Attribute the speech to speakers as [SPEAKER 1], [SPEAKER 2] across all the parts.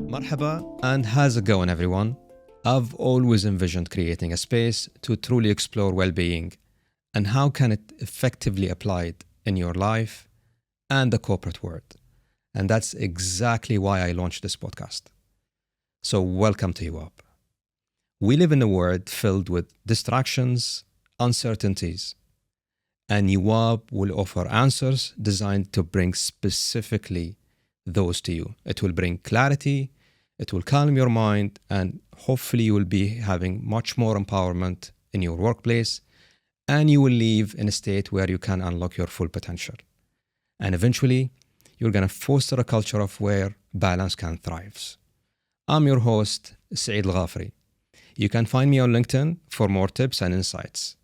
[SPEAKER 1] Marhaba, and how's it going, everyone? I've always envisioned creating a space to truly explore well-being and how can it effectively applied in your life and the corporate world. And that's exactly why I launched this podcast. So welcome to Yuwab. We live in a world filled with distractions, uncertainties, and Yuwab will offer answers designed to bring specifically those to you. It will bring clarity, it will calm your mind, and hopefully you will be having much more empowerment in your workplace, and you will live in a state where you can unlock your full potential. And eventually, you're going to foster a culture of where balance can thrive. I'm your host, Saeed Alghafri. You can find me on LinkedIn for more tips and insights.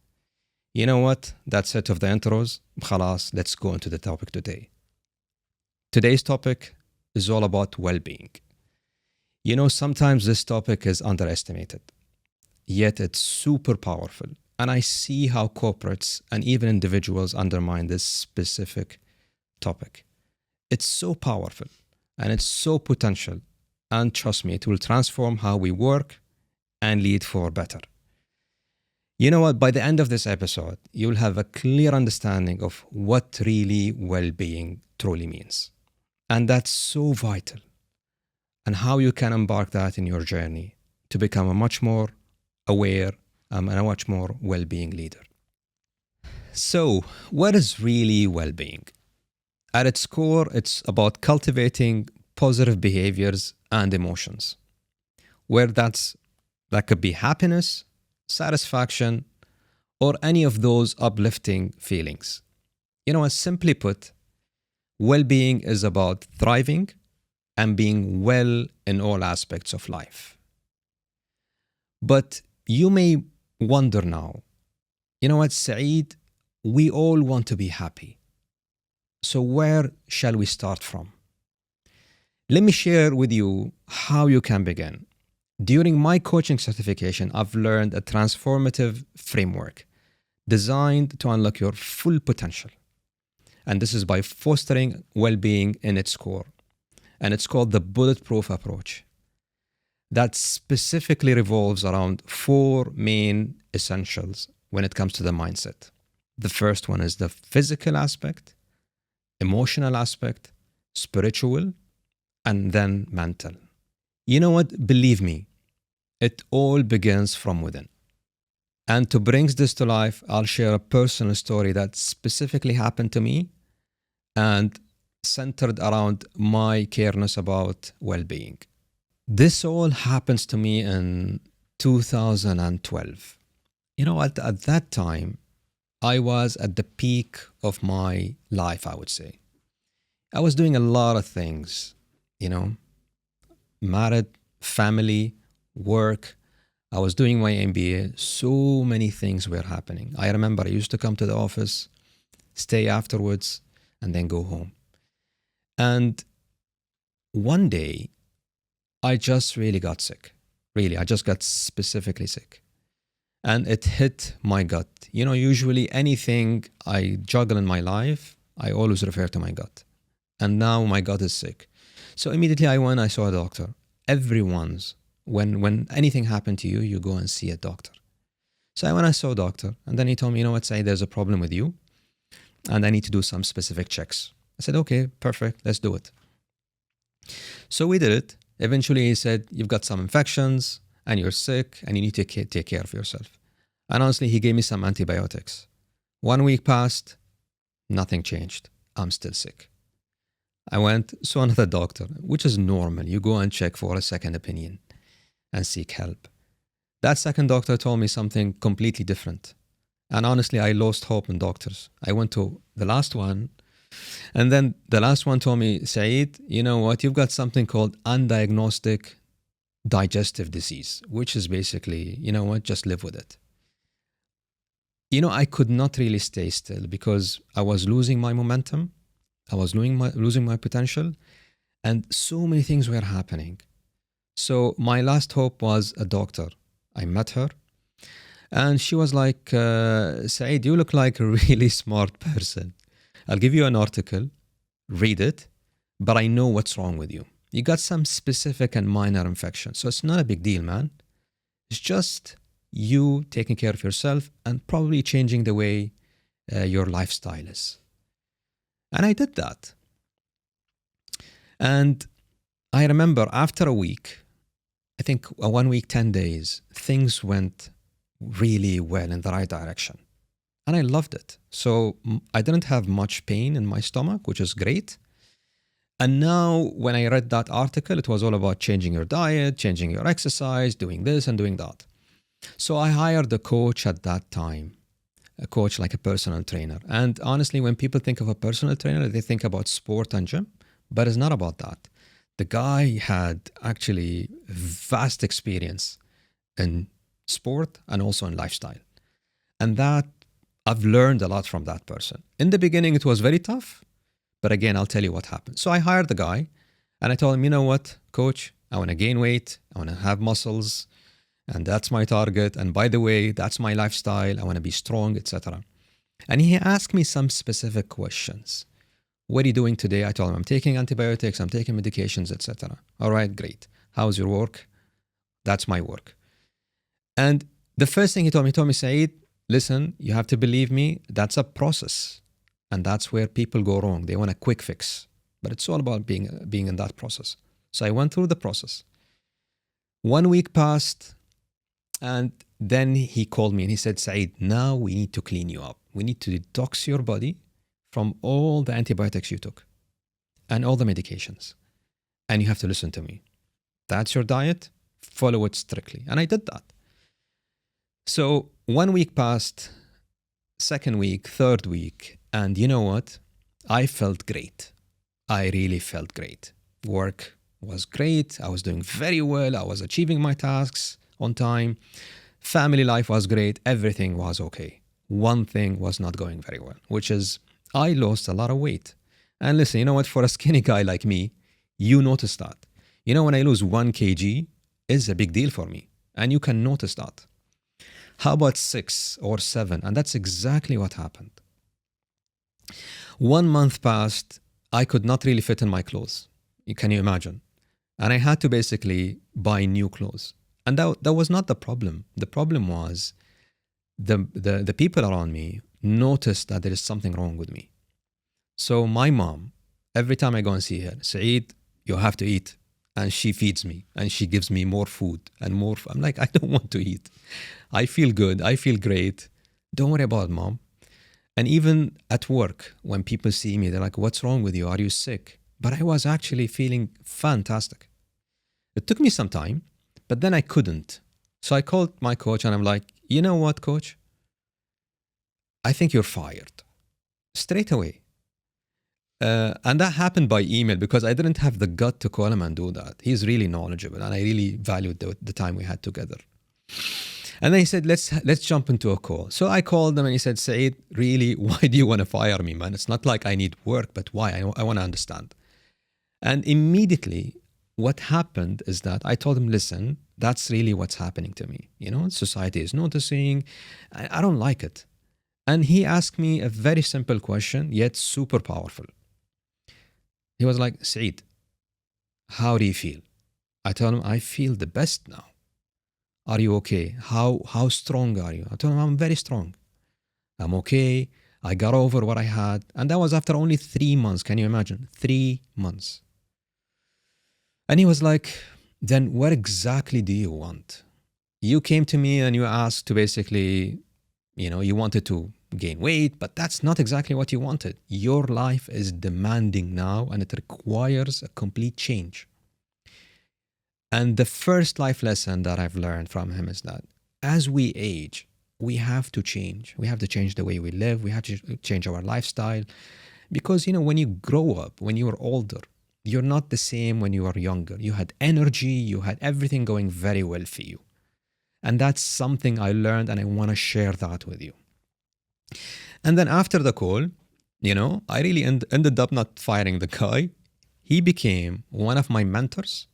[SPEAKER 1] You know what? That's it of the intros. Khalas, let's go into the topic today. Today's topic is all about well-being. You know, sometimes this topic is underestimated, yet it's super powerful. And I see how corporates and even individuals undermine this specific topic. It's so powerful and it's so potential. And trust me, it will transform how we work and lead for better. You know what? By the end of this episode, you'll have a clear understanding of what really well-being truly means. And that's so vital. And how you can embark that in your journey to become a much more aware and a much more well-being leader. So, what is really well-being? At its core, it's about cultivating positive behaviors and emotions, where that could be happiness, satisfaction, or any of those uplifting feelings. You know, as simply put, well-being is about thriving and being well in all aspects of life. But you may wonder now, you know what, Saeed, we all want to be happy. So where shall we start from? Let me share with you how you can begin. During my coaching certification, I've learned a transformative framework designed to unlock your full potential. And this is by fostering well-being in its core. And it's called the bulletproof approach. That specifically revolves around four main essentials when it comes to the mindset. The first one is the physical aspect, emotional aspect, spiritual, and then mental. You know what? Believe me, it all begins from within. And to bring this to life, I'll share a personal story that specifically happened to me and centered around my careness about well-being. This all happens to me in 2012. You know, at that time, I was at the peak of my life, I would say. I was doing a lot of things, you know, married, family, work. I was doing my MBA. So many things were happening. I remember I used to come to the office, stay afterwards, and then go home. And one day, I just really got sick. Really, I just got specifically sick. And it hit my gut. You know, usually anything I juggle in my life, I always refer to my gut. And now my gut is sick. So immediately I saw a doctor. Everyone's, when anything happened to you, you go and see a doctor. So I saw a doctor, and then he told me, you know what, Say, there's a problem with you, and I need to do some specific checks. I said, okay, perfect, let's do it. So we did it. Eventually he said, you've got some infections and you're sick and you need to take care of yourself. And honestly, he gave me some antibiotics. 1 week passed, nothing changed. I'm still sick. I went to another doctor, which is normal. You go and check for a second opinion and seek help. That second doctor told me something completely different. And honestly, I lost hope in doctors. I went to the last one, and then the last one told me, Saeed, you know what? You've got something called undiagnosed digestive disease, which is basically, you know what? Just live with it. You know, I could not really stay still because I was losing my momentum. I was losing my potential, and so many things were happening. So my last hope was a doctor. I met her. And she was like, Saeed, you look like a really smart person. I'll give you an article, read it, but I know what's wrong with you. You got some specific and minor infection. So it's not a big deal, man. It's just you taking care of yourself and probably changing the way your lifestyle is. And I did that. And I remember after a week, I think 1 week, 10 days, things went really well in the right direction. And I loved it. So I didn't have much pain in my stomach, which is great. And now, when I read that article, it was all about changing your diet, changing your exercise, doing this and doing that. So I hired a coach at that time, a coach like a personal trainer. And honestly, when people think of a personal trainer, they think about sport and gym, but it's not about that. The guy had actually vast experience in sport and also in lifestyle. And that I've learned a lot from that person. In the beginning, it was very tough, but again, I'll tell you what happened. So I hired the guy and I told him, you know what, coach, I want to gain weight, I want to have muscles, and that's my target. And by the way, that's my lifestyle. I want to be strong, etc. And he asked me some specific questions. What are you doing today? I told him I'm taking antibiotics, I'm taking medications, etc. All right, great. How's your work? That's my work. And the first thing he told me, Saeed, listen, you have to believe me, that's a process. And that's where people go wrong. They want a quick fix. But it's all about being in that process. So I went through the process. 1 week passed, and then he called me and he said, Saeed, now we need to clean you up. We need to detox your body from all the antibiotics you took and all the medications. And you have to listen to me. That's your diet. Follow it strictly. And I did that. So 1 week passed, second week, third week. And you know what? I felt great. I really felt great. Work was great. I was doing very well. I was achieving my tasks on time. Family life was great. Everything was okay. One thing was not going very well, which is I lost a lot of weight. And listen, you know what? For a skinny guy like me, you notice that. You know, when I lose 1 kg, it's a big deal for me. And you can notice that. How about 6 or 7? And that's exactly what happened. 1 month passed. I could not really fit in my clothes. Can you imagine? And I had to basically buy new clothes. And that was not the problem. The problem was the people around me noticed that there is something wrong with me. So my mom, every time I go and see her, Saeed, you have to eat. And she feeds me and she gives me more food and more. I'm like, I don't want to eat. I feel good. I feel great. Don't worry about it, mom. And even at work, when people see me, they're like, what's wrong with you? Are you sick? But I was actually feeling fantastic. It took me some time, but then I couldn't. So I called my coach and I'm like, you know what, coach? I think you're fired. Straight away. And that happened by email because I didn't have the gut to call him and do that. He's really knowledgeable and I really valued the time we had together. And then he said, let's jump into a call. So I called him and he said, Saeed, really, why do you want to fire me, man? It's not like I need work, but why? I want to understand. And immediately what happened is that I told him, listen, that's really what's happening to me. You know, society is noticing. I don't like it. And he asked me a very simple question, yet super powerful. He was like, Saeed, how do you feel? I told him, I feel the best now. Are you okay? How strong are you? I told him, I'm very strong. I'm okay. I got over what I had. And that was after only 3 months. Can you imagine? 3 months. And he was like, then what exactly do you want? You came to me and you asked to basically, you wanted to gain weight, but that's not exactly what you wanted. Your life is demanding now and it requires a complete change. And the first life lesson that I've learned from him is that as we age, we have to change. We have to change the way we live. We have to change our lifestyle. Because, when you grow up, when you are older, you're not the same when you are younger. You had energy, you had everything going very well for you. And that's something I learned and I want to share that with you. And then after the call, I really ended up not firing the guy. He became one of my mentors.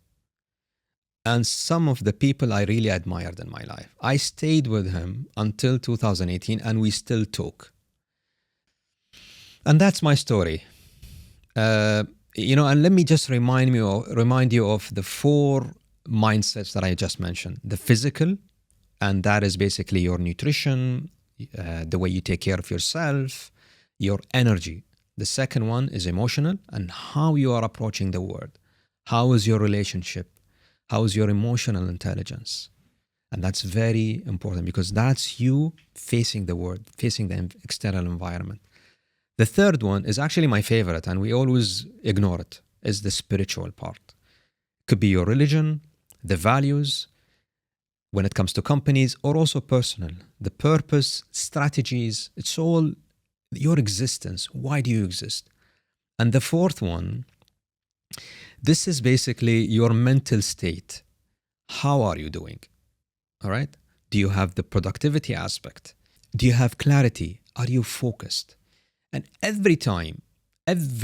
[SPEAKER 1] and some of the people I really admired in my life. I stayed with him until 2018 and we still talk. And that's my story. Uh, and let me just remind you of the four mindsets that I just mentioned. The physical, and that is basically your nutrition, the way you take care of yourself, your energy. The second one is emotional and how you are approaching the world. How is your relationship? How is your emotional intelligence? And that's very important because that's you facing the world, facing the external environment. The third one is actually my favorite, and we always ignore it, is the spiritual part. Could be your religion, the values, when it comes to companies, or also personal. The purpose, strategies, it's all your existence. Why do you exist? And the fourth one, this is basically your mental state. How are you doing? All right? Do you have the productivity aspect? Do you have clarity? Are you focused? And every time there's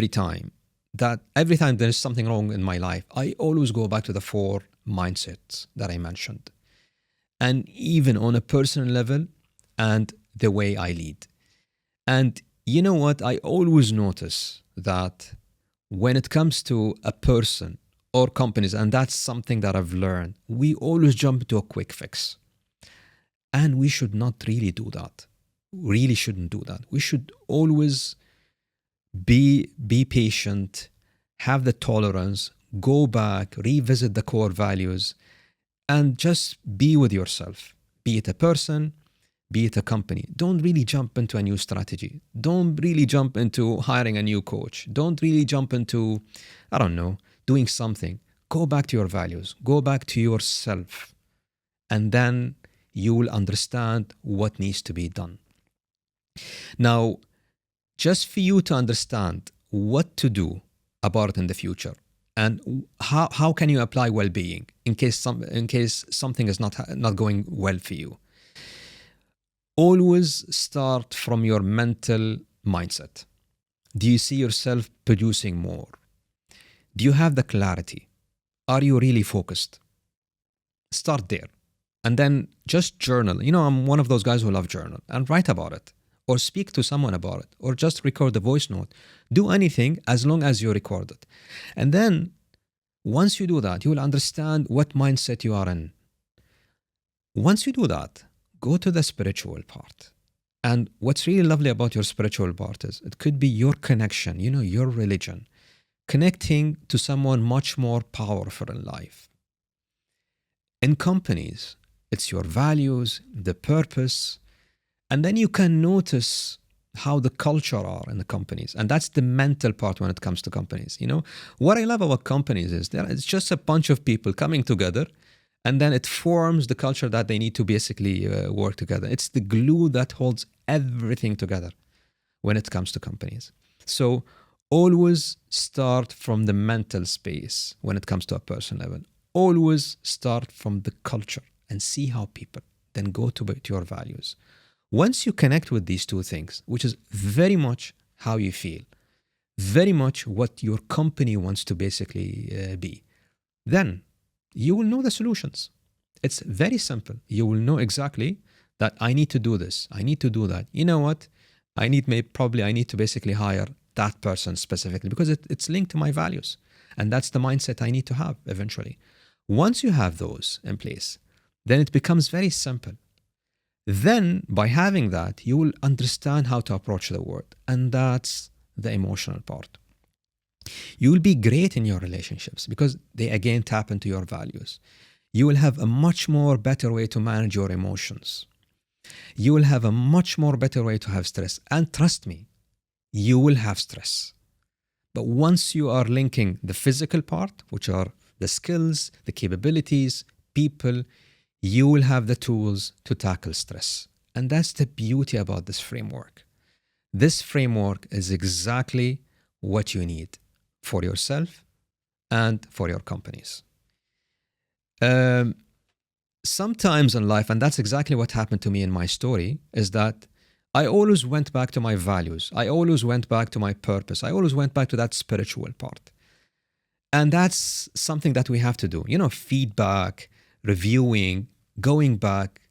[SPEAKER 1] something wrong in my life, I always go back to the four mindsets that I mentioned. And even on a personal level and the way I lead. And you know what? I always notice that when it comes to a person or companies, and that's something that I've learned, we always jump to a quick fix. And we should not really do that. Really shouldn't do that. We should always be patient, have the tolerance, go back, revisit the core values, and just be with yourself. Be it a person, be it a company. Don't really jump into a new strategy. Don't really jump into hiring a new coach. Don't really jump into, I don't know, doing something. Go back to your values. Go back to yourself. And then you will understand what needs to be done. Now, just for you to understand what to do about it in the future and how can you apply well-being in case something is not going well for you. Always start from your mental mindset. Do you see yourself producing more? Do you have the clarity? Are you really focused? Start there. And then just journal. I'm one of those guys who love journal and write about it or speak to someone about it or just record a voice note. Do anything as long as you record it. And then once you do that, you will understand what mindset you are in. Once you do that, go to the spiritual part. And what's really lovely about your spiritual part is it could be your connection, your religion, connecting to someone much more powerful in life. In companies, it's your values, the purpose, and then you can notice how the culture are in the companies. And that's the mental part when it comes to companies. What I love about companies is it's just a bunch of people coming together, and then it forms the culture that they need to basically work together. It's the glue that holds everything together when it comes to companies. So always start from the mental space when it comes to a personal level. Always start from the culture and see how people, then go to your values. Once you connect with these two things, which is very much how you feel, very much what your company wants to basically be, then you will know the solutions. It's very simple. You will know exactly that I need to do this. I need to do that. You know what? I need to basically hire that person specifically because it's linked to my values. And that's the mindset I need to have eventually. Once you have those in place, then it becomes very simple. Then by having that, you will understand how to approach the world. And that's the emotional part. You will be great in your relationships because they again tap into your values. You will have a much more better way to manage your emotions. You will have a much more better way to have stress. And trust me, you will have stress. But once you are linking the physical part, which are the skills, the capabilities, people, you will have the tools to tackle stress. And that's the beauty about this framework. This framework is exactly what you need for yourself and for your companies. Sometimes in life, and that's exactly what happened to me in my story, is that I always went back to my values. I always went back to my purpose. I always went back to that spiritual part. And that's something that we have to do. Feedback, reviewing, going back,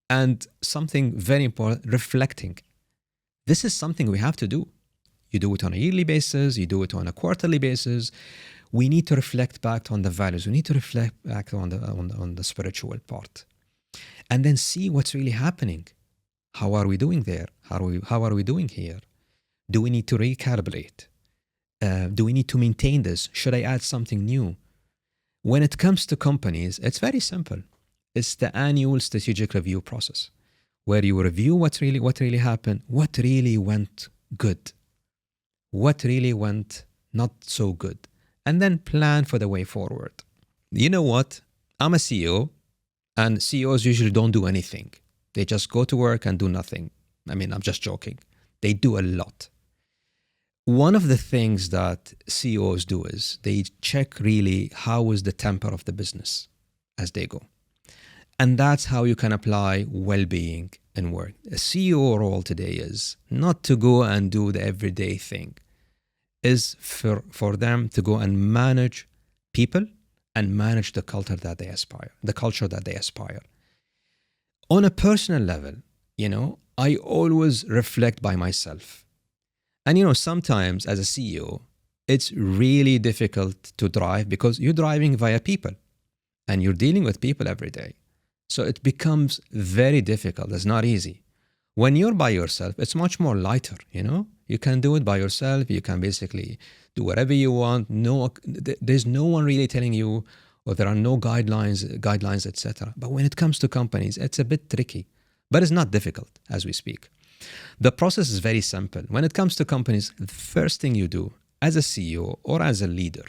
[SPEAKER 1] and something very important, reflecting. This is something we have to do. You do it on a yearly basis, you do it on a quarterly basis. We need to reflect back on the values. We need to reflect back on the spiritual part. And then see what's really happening. How are we doing there? How are we doing here? Do we need to recalibrate? Do we need to maintain this? Should I add something new? When it comes to companies, it's very simple. It's the annual strategic review process where you review what really happened, what really went good, what really went not so good, and then plan for the way forward. You know what? I'm a CEO, and CEOs usually don't do anything. They just go to work and do nothing. I mean, I'm just joking. They do a lot. One of the things that CEOs do is they check really how is the temper of the business as they go. And that's how you can apply well-being in work. A CEO role today is not to go and do the everyday thing, is for them to go and manage people and manage the culture that they aspire. On a personal level, I always reflect by myself. And sometimes as a CEO, it's really difficult to drive because you're driving via people and you're dealing with people every day. So it becomes very difficult. It's not easy. When you're by yourself, it's much more lighter, You can do it by yourself. You can basically do whatever you want. There's no one really telling you, or there are no guidelines, etc. But when it comes to companies, it's a bit tricky, but it's not difficult as we speak. The process is very simple. When it comes to companies, the first thing you do as a CEO or as a leader,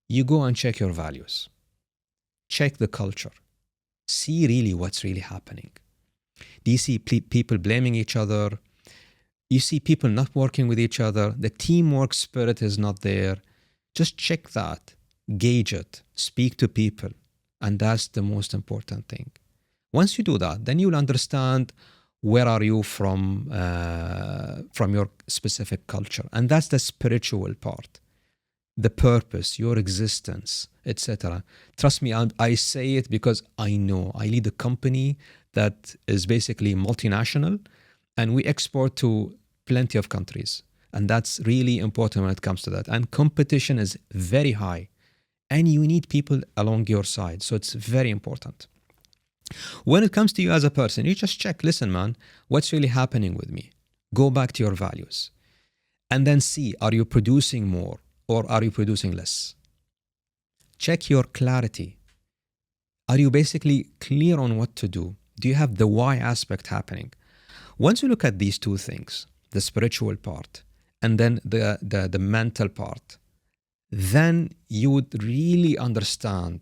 [SPEAKER 1] you go and check your values, check the culture, see really what's really happening. Do you see people blaming each other? You see people not working with each other. The teamwork spirit is not there. Just check that, gauge it, speak to people. And that's the most important thing. Once you do that, then you'll understand where are you from your specific culture. And that's the spiritual part, the purpose, your existence, etc. Trust me, I say it because I know. I lead a company that is basically multinational, and we export to plenty of countries. And that's really important when it comes to that. And competition is very high, and you need people along your side. So it's very important. When it comes to you as a person, you just check, listen, man, what's really happening with me? Go back to your values and then see, are you producing more or are you producing less? Check your clarity. Are you basically clear on what to do? Do you have the why aspect happening? Once you look at these two things, the spiritual part and then the mental part, then you would really understand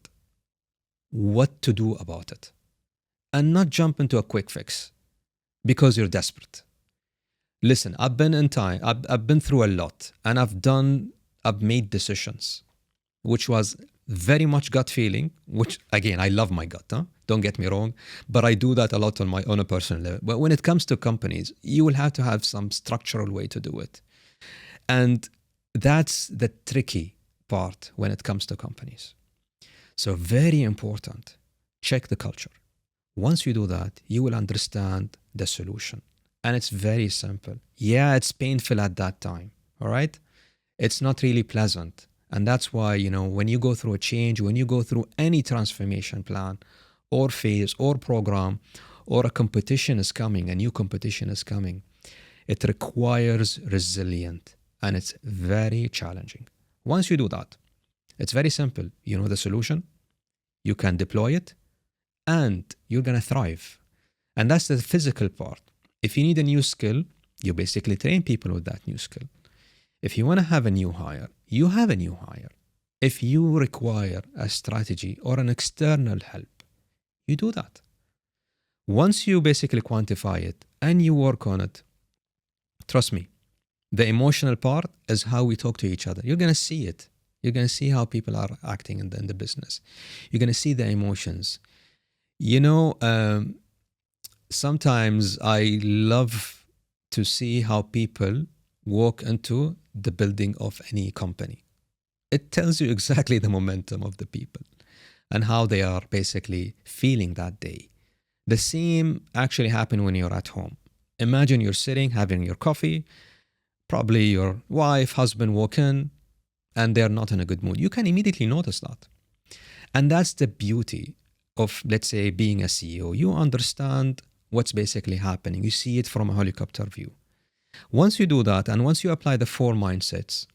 [SPEAKER 1] what to do about it and not jump into a quick fix because you're desperate. Listen, I've been through a lot, and I've made decisions, which was very much gut feeling, which again, I love my gut, don't get me wrong, but I do that a lot on a personal level. But when it comes to companies, you will have to have some structural way to do it. And that's the tricky part when it comes to companies. So very important, check the culture. Once you do that, you will understand the solution. And it's very simple. Yeah, it's painful at that time, all right? It's not really pleasant. And that's why, when you go through a change, when you go through any transformation plan or phase or program, or a competition is coming, a new competition is coming, it requires resilience, and it's very challenging. Once you do that, it's very simple. You know the solution, you can deploy it, and you're going to thrive. And that's the physical part. If you need a new skill, you basically train people with that new skill. If you want to have a new hire, you have a new hire. If you require a strategy or an external help, you do that. Once you basically quantify it and you work on it, trust me, the emotional part is how we talk to each other. You're going to see it. You're going to see how people are acting in the business. You're going to see the emotions. Sometimes I love to see how people walk into the building of any company. it tells you exactly the momentum of the people and how they are basically feeling that day. The same actually happen when you're at home. Imagine you're sitting having your coffee, probably your wife, husband walk in, and they're not in a good mood. You can immediately notice that. And that's the beauty of, let's say, being a CEO. You understand what's basically happening. You see it from a helicopter view. Once you do that, and once you apply the four mindsets,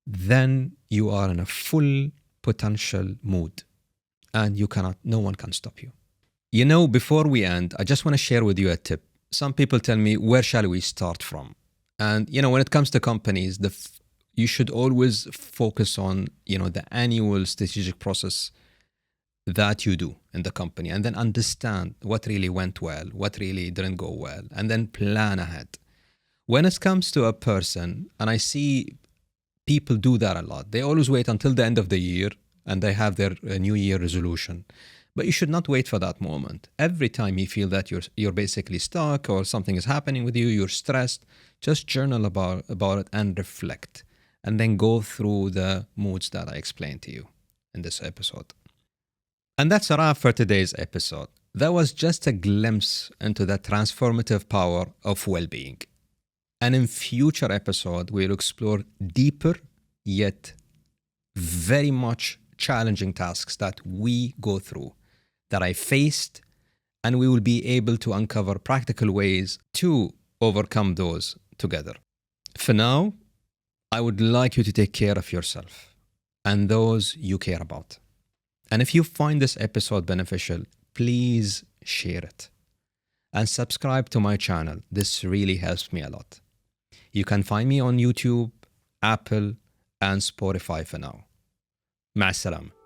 [SPEAKER 1] then you are in a full potential mood, and no one can stop you. You know, before we end, I just want to share with you a tip. Some people tell me, where shall we start from? And, you know, when it comes to companies, you should always focus on, you know, the annual strategic process that you do in the company, and then understand what really went well, what really didn't go well, and then plan ahead. When it comes to a person, and I see people do that a lot, they always wait until the end of the year and they have their new year resolution. But you should not wait for that moment. Every time you feel that you're basically stuck or something is happening with you, you're stressed, just journal about it and reflect. And then go through the moods that I explained to you in this episode. And that's a wrap for today's episode. That was just a glimpse into the transformative power of well-being. And in future episode, we'll explore deeper yet very much challenging tasks that we go through, that I faced, and we will be able to uncover practical ways to overcome those together. For now, I would like you to take care of yourself and those you care about. And if you find this episode beneficial, please share it and subscribe to my channel. This really helps me a lot. You can find me on YouTube, Apple, and Spotify for now. مع السلامة.